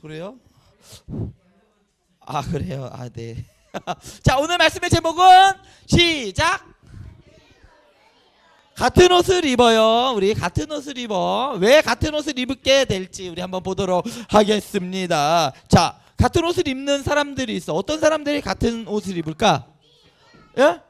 그래요? 아 그래요? 아 네. 자 오늘 말씀의 제목은 시작. 같은 옷을 입어요. 우리 같은 옷을 입어. 왜 같은 옷을 입게 될지 우리 한번 보도록 하겠습니다. 자 같은 옷을 입는 사람들이 있어. 어떤 사람들이 같은 옷을 입을까? 예?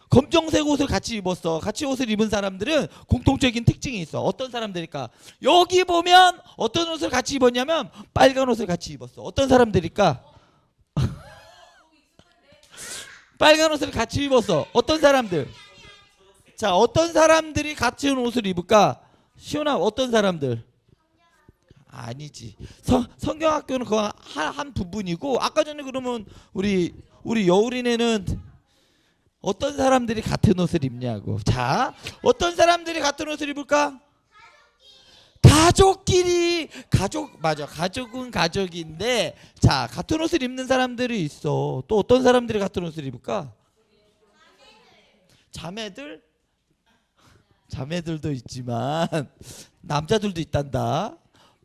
검정색 옷을 같이 입었어. 같이 옷을 입은 사람들은 공통적인 특징이 있어. 어떤 사람들일까? 여기 보면 어떤 옷을 같이 입었냐면 빨간 옷을 같이 입었어. 어떤 사람들일까? 빨간 옷을 같이 입었어. 어떤 사람들? 자, 어떤 사람들이 같은 옷을 입을까? 시온아, 어떤 사람들? 아니지. 성경학교는 그거 한 부분이고, 아까 전에 그러면 우리 여울이네는 어떤 사람들이 같은 옷을 입냐고. 자, 어떤 사람들이 같은 옷을 입을까? 가족끼리. 맞아. 가족은 가족인데, 자, 같은 옷을 입는 사람들이 있어. 또 어떤 사람들이 같은 옷을 입을까? 자매들도 있지만 남자들도 있단다.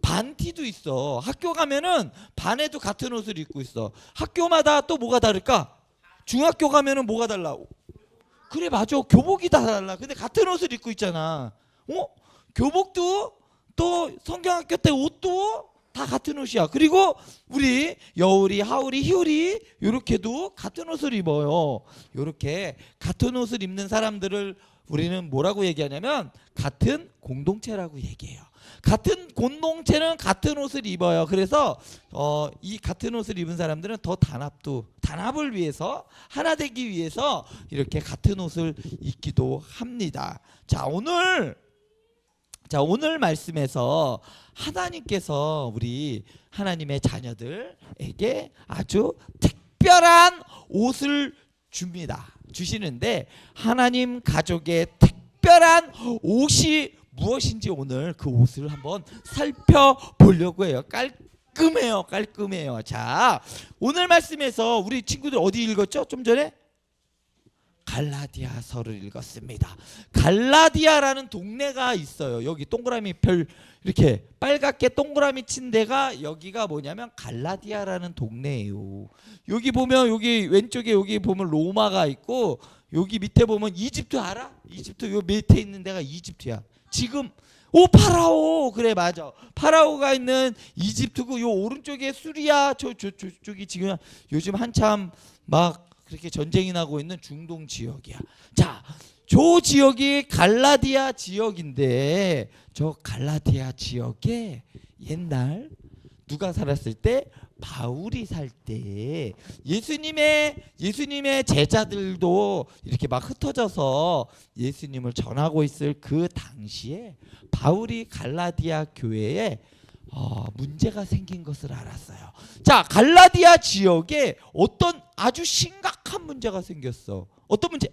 반티도 있어. 학교 가면은 반에도 같은 옷을 입고 있어. 학교마다 또 뭐가 다를까? 중학교 가면은 뭐가 달라? 그래 맞아. 교복이 다 달라. 근데 같은 옷을 입고 있잖아. 교복도 또 성경학교 때 옷도 다 같은 옷이야. 그리고 우리 여울이, 하울이, 희울이 이렇게도 같은 옷을 입어요. 이렇게 같은 옷을 입는 사람들을 우리는 뭐라고 얘기하냐면 같은 공동체라고 얘기해요. 같은 공동체는 같은 옷을 입어요. 그래서 이 같은 옷을 입은 사람들은 더 단합을 위해서 하나 되기 위해서 이렇게 같은 옷을 입기도 합니다. 자 오늘 말씀에서 하나님께서 우리 하나님의 자녀들에게 아주 특별한 옷을 주시는데 하나님 가족의 특별한 옷이 무엇인지 오늘 그 옷을 한번 살펴보려고 해요. 깔끔해요. 자, 오늘 말씀에서 우리 친구들 어디 읽었죠? 좀 전에 갈라디아서를 읽었습니다. 갈라디아라는 동네가 있어요. 여기 동그라미 별 이렇게 빨갛게 동그라미 친 데가 여기가 뭐냐면 갈라디아라는 동네예요. 여기 보면 여기 왼쪽에 여기 보면 로마가 있고 여기 밑에 보면 이집트 알아? 이집트 요 밑에 있는 데가 이집트야. 지금 파라오 그래 맞아. 파라오가 있는 이집트고 요 오른쪽에 수리아 저쪽이 지금 요즘 한참 막 그렇게 전쟁이 나고 있는 중동 지역이야. 자, 저 지역이 갈라디아 지역인데 저 갈라디아 지역에 옛날 누가 살았을 때 바울이 살 때 예수님의 제자들도 이렇게 막 흩어져서 예수님을 전하고 있을 그 당시에 바울이 갈라디아 교회에 문제가 생긴 것을 알았어요. 자, 갈라디아 지역에 어떤 아주 심각한 문제가 생겼어. 어떤 문제?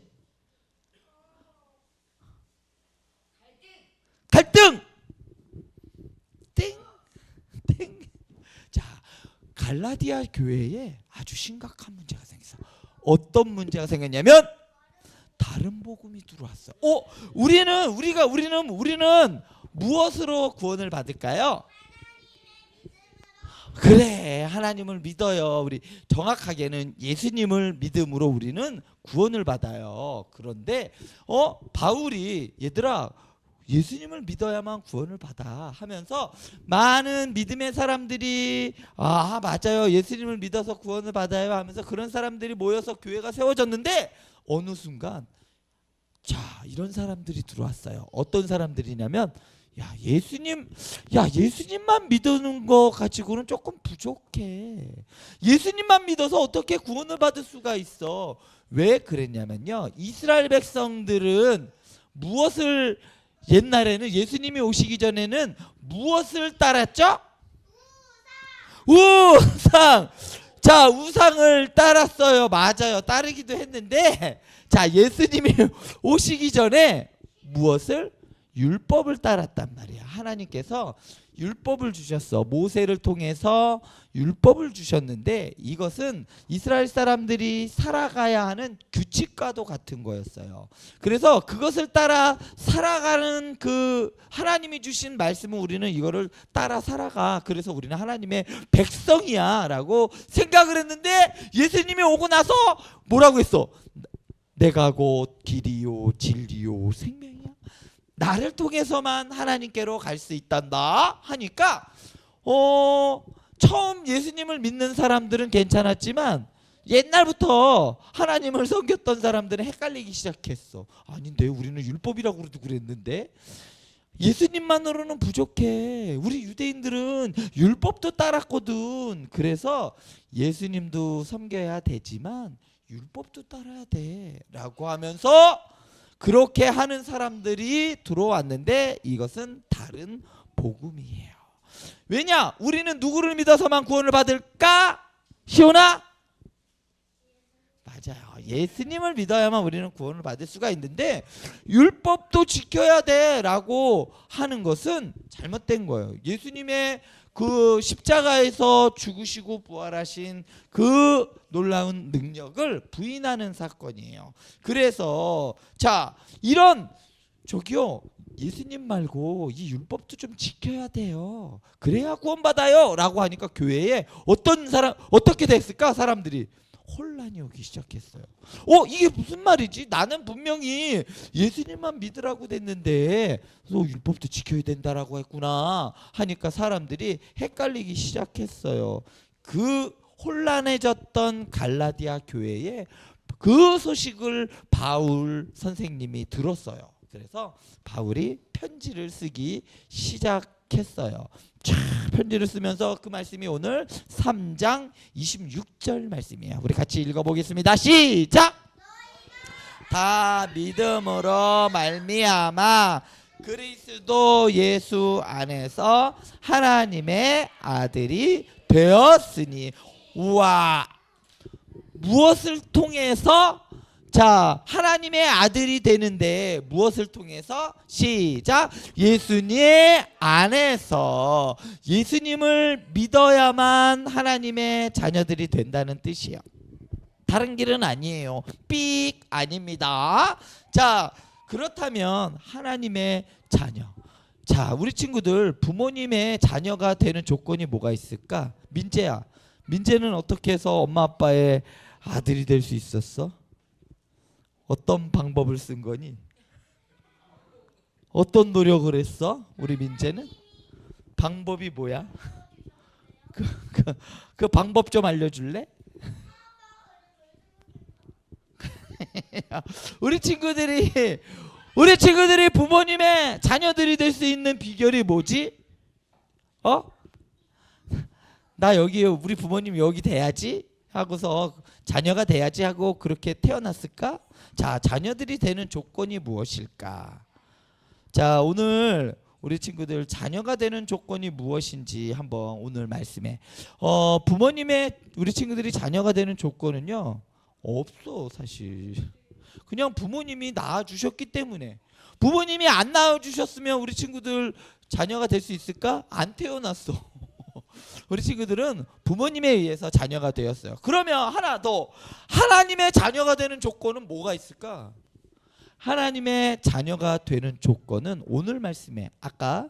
갈등. 땡. 자, 갈라디아 교회에 아주 심각한 문제가 생겼어. 어떤 문제가 생겼냐면 다른 복음이 들어왔어. 우리는 무엇으로 구원을 받을까요? 그래 하나님을 믿어요. 우리 정확하게는 예수님을 믿음으로 우리는 구원을 받아요. 그런데 바울이 얘들아 예수님을 믿어야만 구원을 받아 하면서 많은 믿음의 사람들이 맞아요 예수님을 믿어서 구원을 받아요 하면서 그런 사람들이 모여서 교회가 세워졌는데 어느 순간 자 이런 사람들이 들어왔어요. 어떤 사람들이냐면 예수님만 믿는 거 가지고는 조금 부족해. 예수님만 믿어서 어떻게 구원을 받을 수가 있어? 왜 그랬냐면요. 이스라엘 백성들은 무엇을 옛날에는 예수님이 오시기 전에는 무엇을 따랐죠? 우상. 자, 우상을 따랐어요. 맞아요. 따르기도 했는데 자, 예수님이 오시기 전에 무엇을? 율법을 따랐단 말이야. 하나님께서 율법을 주셨어. 모세를 통해서 율법을 주셨는데 이것은 이스라엘 사람들이 살아가야 하는 규칙과도 같은 거였어요. 그래서 그것을 따라 살아가는 그 하나님이 주신 말씀은 우리는 이거를 따라 살아가. 그래서 우리는 하나님의 백성이야 라고 생각을 했는데 예수님이 오고 나서 뭐라고 했어? 내가 곧 길이요 진리요 생명이야. 나를 통해서만 하나님께로 갈 수 있단다 하니까 처음 예수님을 믿는 사람들은 괜찮았지만 옛날부터 하나님을 섬겼던 사람들은 헷갈리기 시작했어. 아닌데 우리는 율법이라고 그랬는데 예수님만으로는 부족해. 우리 유대인들은 율법도 따랐거든. 그래서 예수님도 섬겨야 되지만 율법도 따라야 돼 라고 하면서 그렇게 하는 사람들이 들어왔는데 이것은 다른 복음이에요. 왜냐? 우리는 누구를 믿어서만 구원을 받을까? 시온아? 맞아요. 예수님을 믿어야만 우리는 구원을 받을 수가 있는데 율법도 지켜야 돼 라고 하는 것은 잘못된 거예요. 예수님의 그 십자가에서 죽으시고 부활하신 그 놀라운 능력을 부인하는 사건이에요. 그래서 자 이런 저기요 예수님 말고 이 율법도 좀 지켜야 돼요. 그래야 구원받아요 라고 하니까 교회에 어떤 사람 어떻게 됐을까? 사람들이 혼란이 오기 시작했어요. 이게 무슨 말이지? 나는 분명히 예수님만 믿으라고 됐는데 율법도 지켜야 된다라고 했구나 하니까 사람들이 헷갈리기 시작했어요. 그 혼란해졌던 갈라디아 교회에 그 소식을 바울 선생님이 들었어요. 그래서 바울이 편지를 쓰기 시작했어요. 편지를 쓰면서 그 말씀이 오늘 3장 26절 말씀이에요. 우리 같이 읽어보겠습니다. 시작! 다 믿음으로 말미암아 그리스도 예수 안에서 하나님의 아들이 되었으니. 우와, 무엇을 통해서? 자, 하나님의 아들이 되는데 무엇을 통해서? 시작! 예수님 안에서. 예수님을 믿어야만 하나님의 자녀들이 된다는 뜻이에요. 다른 길은 아니에요. 삑 아닙니다. 자, 그렇다면 하나님의 자녀. 자, 우리 친구들 부모님의 자녀가 되는 조건이 뭐가 있을까? 민재야, 민재는 어떻게 해서 엄마 아빠의 아들이 될 수 있었어? 어떤 방법을 쓴 거니? 어떤 노력을 했어? 우리 민재는? 방법이 뭐야? 그 방법 좀 알려줄래? 우리 친구들이 부모님의 자녀들이 될 수 있는 비결이 뭐지? 나 여기 우리 부모님 여기 돼야지 하고서 자녀가 돼야지 하고 그렇게 태어났을까? 자, 자녀들이 되는 조건이 무엇일까? 자, 오늘 우리 친구들 자녀가 되는 조건이 무엇인지 한번 오늘 말씀에 부모님의 우리 친구들이 자녀가 되는 조건은요 없어. 사실 그냥 부모님이 낳아주셨기 때문에. 부모님이 안 낳아주셨으면 우리 친구들 자녀가 될 수 있을까? 안 태어났어. 우리 친구들은 부모님에 의해서 자녀가 되었어요. 그러면 하나 더, 하나님의 자녀가 되는 조건은 뭐가 있을까? 하나님의 자녀가 되는 조건은 오늘 말씀에 아까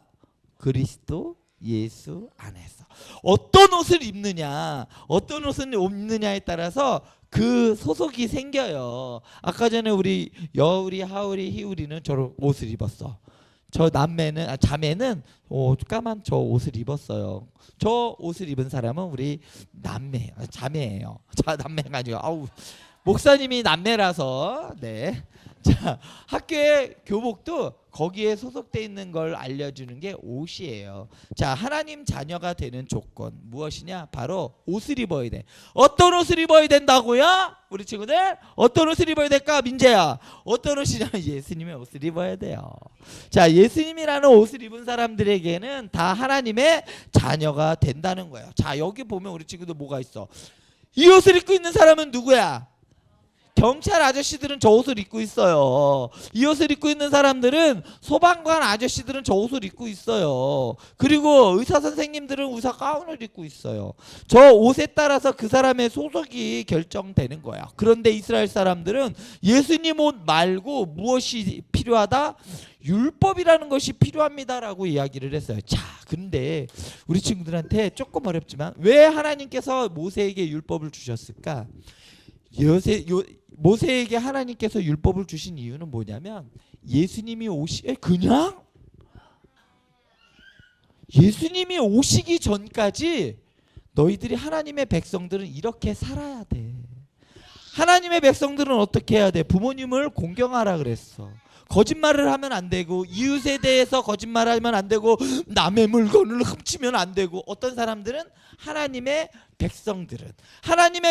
그리스도 예수 안에서 어떤 옷을 입느냐, 어떤 옷을 입느냐에 따라서 그 소속이 생겨요. 아까 전에 우리 여울이, 하울이, 희울이는 저런 옷을 입었어. 저 남매는 자매는 까만 저 옷을 입었어요. 저 옷을 입은 사람은 우리 남매, 자매예요. 자, 남매가 아니고 목사님이 남매라서. 네. 자, 학교의 교복도 거기에 소속돼 있는 걸 알려주는 게 옷이에요. 자, 하나님 자녀가 되는 조건 무엇이냐? 바로 옷을 입어야 돼. 어떤 옷을 입어야 된다고요? 우리 친구들 어떤 옷을 입어야 될까? 민재야, 어떤 옷이냐? 예수님의 옷을 입어야 돼요. 자, 예수님이라는 옷을 입은 사람들에게는 다 하나님의 자녀가 된다는 거예요. 자, 여기 보면 우리 친구들 뭐가 있어? 이 옷을 입고 있는 사람은 누구야? 경찰 아저씨들은 저 옷을 입고 있어요. 이 옷을 입고 있는 사람들은 소방관 아저씨들은 저 옷을 입고 있어요. 그리고 의사 선생님들은 의사 가운을 입고 있어요. 저 옷에 따라서 그 사람의 소속이 결정되는 거야. 그런데 이스라엘 사람들은 예수님 옷 말고 무엇이 필요하다? 율법이라는 것이 필요합니다라고 이야기를 했어요. 자, 근데 우리 친구들한테 조금 어렵지만 왜 하나님께서 모세에게 율법을 주셨을까? 모세에게 하나님께서 율법을 주신 이유는 뭐냐면 예수님이 그냥 예수님이 오시기 전까지 너희들이 하나님의 백성들은 이렇게 살아야 돼. 하나님의 백성들은 어떻게 해야 돼? 부모님을 공경하라 그랬어. 거짓말을 하면 안 되고, 이웃에 대해서 거짓말하면 안 되고, 남의 물건을 훔치면 안 되고. 어떤 사람들은 하나님의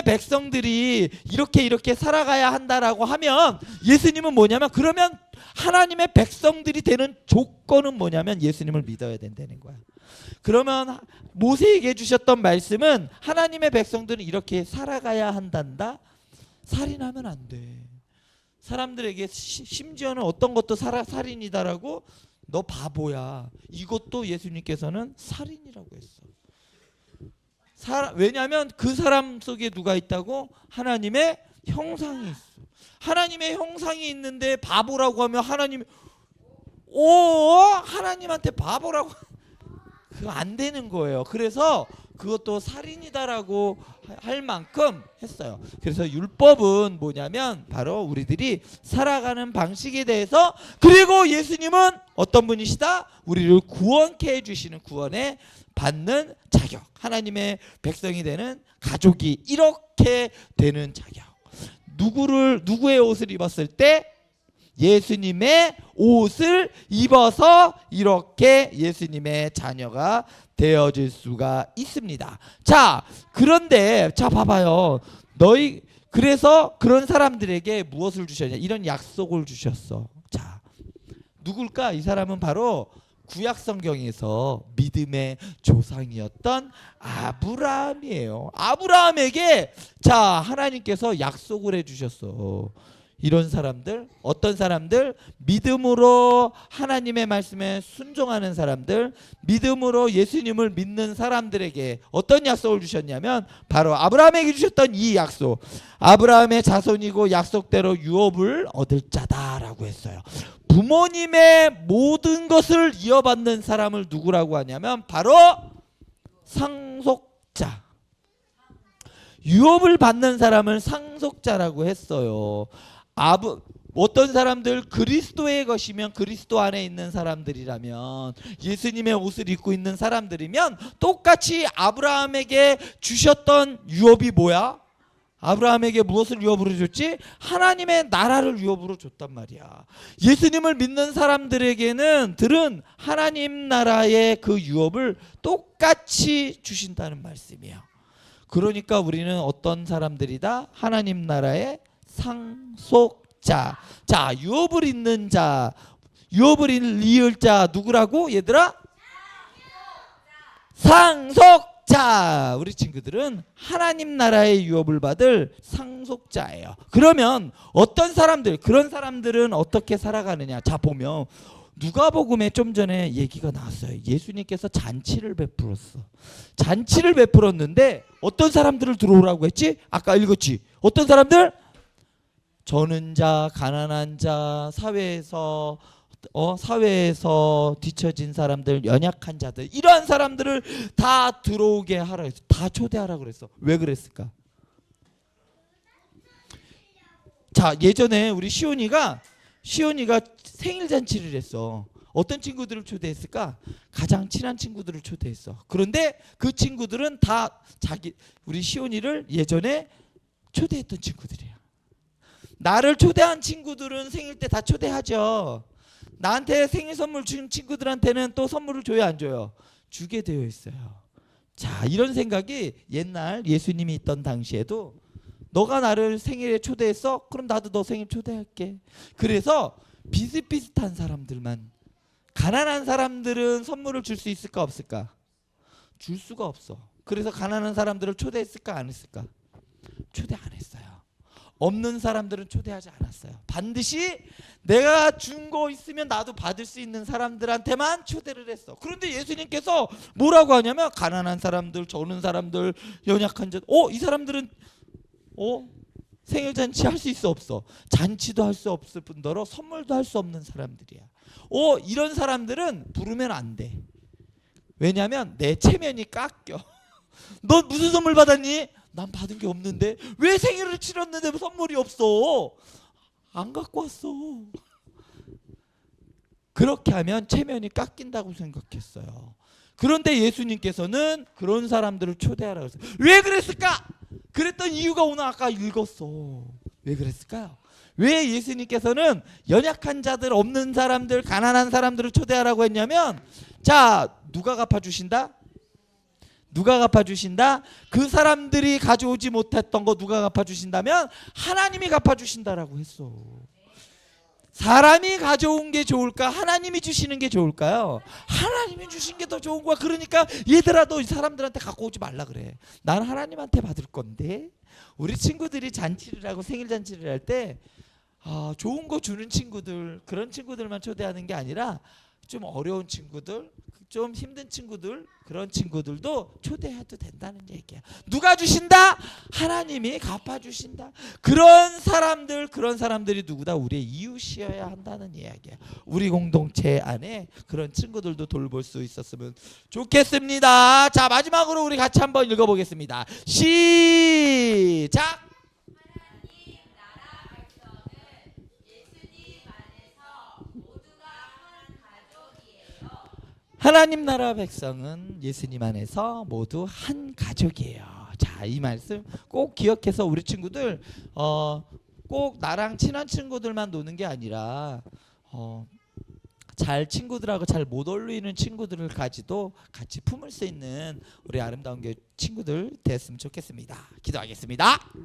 백성들이 이렇게 살아가야 한다라고 하면, 예수님은 뭐냐면, 그러면 하나님의 백성들이 되는 조건은 뭐냐면 예수님을 믿어야 된다는 거야. 그러면 모세에게 주셨던 말씀은 하나님의 백성들은 이렇게 살아가야 한단다. 살인하면 안 돼. 사람들에게 심지어는 어떤 것도 살인이다라고, 너 바보야. 이것도 예수님께서는 살인이라고 했어. 왜냐하면 그 사람 속에 누가 있다고? 하나님의 형상이 있어. 하나님의 형상이 있는데 바보라고 하면 하나님한테 바보라고 그거 안 되는 거예요. 그래서 그것도 살인이다라고 할 만큼 했어요. 그래서 율법은 뭐냐면 바로 우리들이 살아가는 방식에 대해서, 그리고 예수님은 어떤 분이시다? 우리를 구원케 해주시는, 구원에 받는 자격, 하나님의 백성이 되는, 가족이 이렇게 되는 자격. 누구의 옷을 입었을 때? 예수님의 옷을 입어서 이렇게 예수님의 자녀가 되어질 수가 있습니다. 자, 그런데 자 봐봐요. 그래서 그런 사람들에게 무엇을 주셨냐? 이런 약속을 주셨어. 자, 누굴까? 이 사람은 바로 구약 성경에서 믿음의 조상이었던 아브라함이에요. 아브라함에게 자, 하나님께서 약속을 해주셨어. 이런 사람들, 어떤 사람들? 믿음으로 하나님의 말씀에 순종하는 사람들, 믿음으로 예수님을 믿는 사람들에게 어떤 약속을 주셨냐면 바로 아브라함에게 주셨던 이 약속, 아브라함의 자손이고 약속대로 유업을 얻을 자다라고 했어요. 부모님의 모든 것을 이어받는 사람을 누구라고 하냐면 바로 상속자. 유업을 받는 사람을 상속자라고 했어요. 어떤 사람들, 그리스도의 것이면, 그리스도 안에 있는 사람들이라면, 예수님의 옷을 입고 있는 사람들이면 똑같이 아브라함에게 주셨던 유업이 뭐야? 아브라함에게 무엇을 유업으로 줬지? 하나님의 나라를 유업으로 줬단 말이야. 예수님을 믿는 사람들에게는 하나님 나라의 그 유업을 똑같이 주신다는 말씀이에요. 그러니까 우리는 어떤 사람들이다? 하나님 나라의 상속자. 자, 유업을 잇는 자, 유업을 이을 자 누구라고? 얘들아? 상속자. 우리 친구들은 하나님 나라의 유업을 받을 상속자예요. 그러면 어떤 사람들, 그런 사람들은 어떻게 살아가느냐? 자, 보면 누가복음에 좀 전에 얘기가 나왔어요. 예수님께서 잔치를 베풀었어. 잔치를 베풀었는데 어떤 사람들을 들어오라고 했지? 아까 읽었지? 어떤 사람들? 저는 자, 가난한 자, 사회에서 뒤처진 사람들, 연약한 자들, 이러한 사람들을 다 들어오게 하라 했어. 다 초대하라 그랬어. 왜 그랬을까? 자, 예전에 우리 시온이가 생일 잔치를 했어. 어떤 친구들을 초대했을까? 가장 친한 친구들을 초대했어. 그런데 그 친구들은 다 우리 시온이를 예전에 초대했던 친구들이야. 나를 초대한 친구들은 생일 때 다 초대하죠. 나한테 생일 선물 준 친구들한테는 또 선물을 줘요, 안 줘요? 주게 되어 있어요. 자, 이런 생각이 옛날 예수님이 있던 당시에도, 너가 나를 생일에 초대했어? 그럼 나도 너 생일 초대할게. 그래서 비슷비슷한 사람들만, 가난한 사람들은 선물을 줄 수 있을까 없을까? 줄 수가 없어. 그래서 가난한 사람들을 초대했을까 안 했을까? 초대 안 했어요. 없는 사람들은 초대하지 않았어요. 반드시 내가 준 거 있으면 나도 받을 수 있는 사람들한테만 초대를 했어. 그런데 예수님께서 뭐라고 하냐면 가난한 사람들, 저는 사람들, 연약한 자, 이 사람들은 생일 잔치 할 수 있어 없어? 잔치도 할 수 없을 뿐더러 선물도 할 수 없는 사람들이야. 이런 사람들은 부르면 안 돼. 왜냐하면 내 체면이 깎여. 넌 무슨 선물 받았니? 난 받은 게 없는데. 왜 생일을 치렀는데 선물이 없어? 안 갖고 왔어. 그렇게 하면 체면이 깎인다고 생각했어요. 그런데 예수님께서는 그런 사람들을 초대하라고 했어요. 왜 그랬을까? 그랬던 이유가 오늘 아까 읽었어. 왜 그랬을까요? 왜 예수님께서는 연약한 자들, 없는 사람들, 가난한 사람들을 초대하라고 했냐면, 자, 누가 갚아주신다? 누가 갚아주신다? 그 사람들이 가져오지 못했던 거 누가 갚아주신다면 하나님이 갚아주신다라고 했어. 사람이 가져온 게 좋을까? 하나님이 주시는 게 좋을까요? 하나님이 주신 게 더 좋은 거야. 그러니까 얘들아, 너 이 사람들한테 갖고 오지 말라 그래. 난 하나님한테 받을 건데. 우리 친구들이 잔치를 하고 생일 잔치를 할 때 좋은 거 주는 친구들, 그런 친구들만 초대하는 게 아니라 좀 어려운 친구들, 좀 힘든 친구들, 그런 친구들도 초대해도 된다는 얘기야. 누가 주신다? 하나님이 갚아주신다. 그런 사람들이 누구다? 우리의 이웃이어야 한다는 이야기야. 우리 공동체 안에 그런 친구들도 돌볼 수 있었으면 좋겠습니다. 자, 마지막으로 우리 같이 한번 읽어보겠습니다. 시작! 하나님 나라 백성은 예수님 안에서 모두 한 가족이에요. 자, 이 말씀 꼭 기억해서 우리 친구들 꼭 나랑 친한 친구들만 노는 게 아니라 친구들하고 잘 못 어울리는 친구들까지도 같이 품을 수 있는 우리 아름다운 교회 친구들 됐으면 좋겠습니다. 기도하겠습니다.